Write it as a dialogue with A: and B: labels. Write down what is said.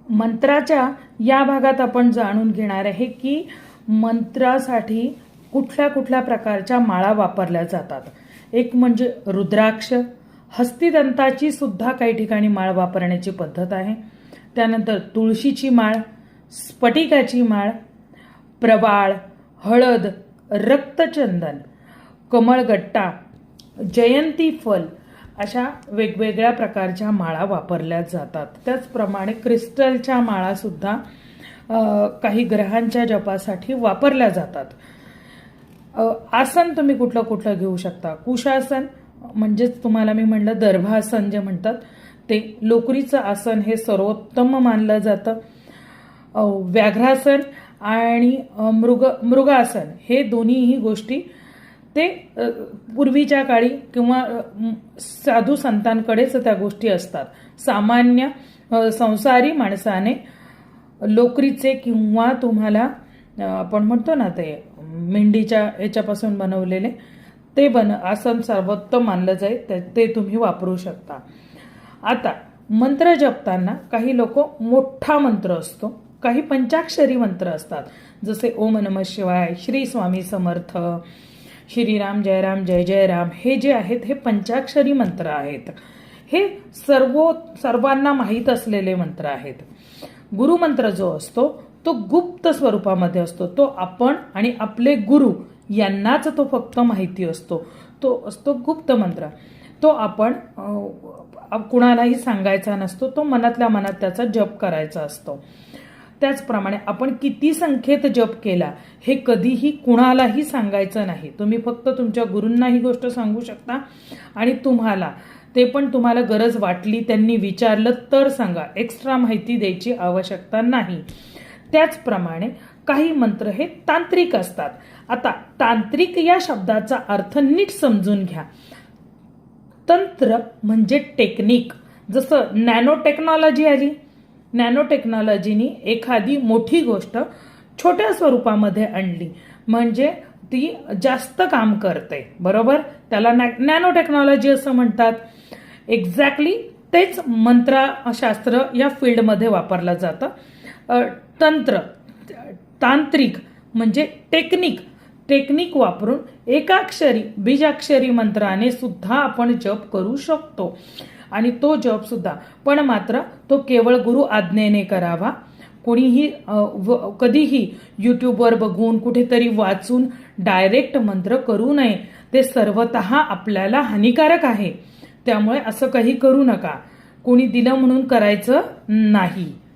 A: मंत्राच्या या भागात आपण जाणून घेणार आहे की मंत्रासाठी कुठल्या कुठल्या प्रकारच्या माळा वापरल्या जातात। एक म्हणजे रुद्राक्ष, हस्तिदंताची सुद्धा काही ठिकाणी माळ वापरण्याची पद्धत आहे। त्यानंतर तुळशीची माळ, स्फटिकाची माळ, प्रवाळ, हळद, रक्तचंदन, कमळगट्टा, जयंती फल अशा वेगवेगळ्या प्रकारच्या माळा वापरल्या जातात। त्याचप्रमाणे क्रिस्टलच्या माळा सुद्धा काही ग्रहांच्या जपासाठी वापरल्या जातात। आसन तुम्ही कुठलं कुठलं घेऊ शकता। कुशासन म्हणजेच तुम्हाला मी म्हणलं दर्भासन जे म्हणतात ते, लोकरीचं आसन हे सर्वोत्तम मानलं जातं। व्याघ्रासन आणि मृगासन हे दोन्हीही गोष्टी ते पूर्वीच्या काळी किंवा साधू संतांकडेच त्या गोष्टी असतात। सामान्य संसारी माणसाने लोकरीचे किंवा तुम्हाला आपण म्हणतो ना ते मेंढीच्या ह्याच्यापासून बनवलेले ते आसन सर्वोत्तम मानलं जाईल, ते तुम्ही वापरू शकता। आता मंत्र जपताना काही लोक मोठा मंत्र असतो, काही पंचाक्षरी मंत्र असतात, जसे ओम नमः शिवाय, श्री स्वामी समर्थ, श्रीराम जय राम जय जय राम, हे जे आहेत हे पंचाक्षरी मंत्र आहेत। हे सर्वांना माहीत असलेले मंत्र आहेत। गुरुमंत्र जो असतो तो गुप्त स्वरूपामध्ये असतो, तो आपण आणि आपले गुरु यांनाच तो फक्त माहिती असतो, तो असतो गुप्त मंत्र। तो आपण कुणालाही सांगायचा नसतो, तो मनातल्या मनात त्याचा जप करायचा असतो। त्याचप्रमाणे आपण किती संख्येत जप केला हे कधीही कुणालाही सांगायचं नाही। तुम्ही फक्त तुमच्या गुरूंना ही गोष्ट सांगू शकता आणि तुम्हाला ते पण तुम्हाला गरज वाटली, त्यांनी विचारलं तर सांगा, एक्स्ट्रा माहिती द्यायची आवश्यकता नाही। त्याचप्रमाणे काही मंत्र हे तांत्रिक असतात। आता तांत्रिक या शब्दाचा अर्थ नीट समजून घ्या। तंत्र म्हणजे टेक्निक, जसं नॅनो टेक्नॉलॉजी आली, नॅनो टेक्नॉलॉजीनी एखादी मोठी गोष्ट छोट्या स्वरूपामध्ये आणली म्हणजे ती जास्त काम करते, बरोबर, त्याला नॅनो टेक्नॉलॉजी असं म्हणतात। एक्झॅक्टली तेच मंत्रशास्त्र या फील्डमध्ये वापरलं जातं। तंत्र तांत्रिक म्हणजे टेक्निक वापरून एकाक्षरी बीजाक्षरी मंत्राने सुद्धा आपण जप करू शकतो आणि तो जप सुद्धा पण मात्र तो केवळ गुरु आज्ञेने करावा। कोणीही कधीही यूट्यूबवर बघून कुठेतरी वाचून डायरेक्ट मंत्र करू नये, ते सर्वतः आपल्याला हानिकारक आहे। त्यामुळे असं काही करू नका, कोणी दिलं म्हणून करायचं नाही।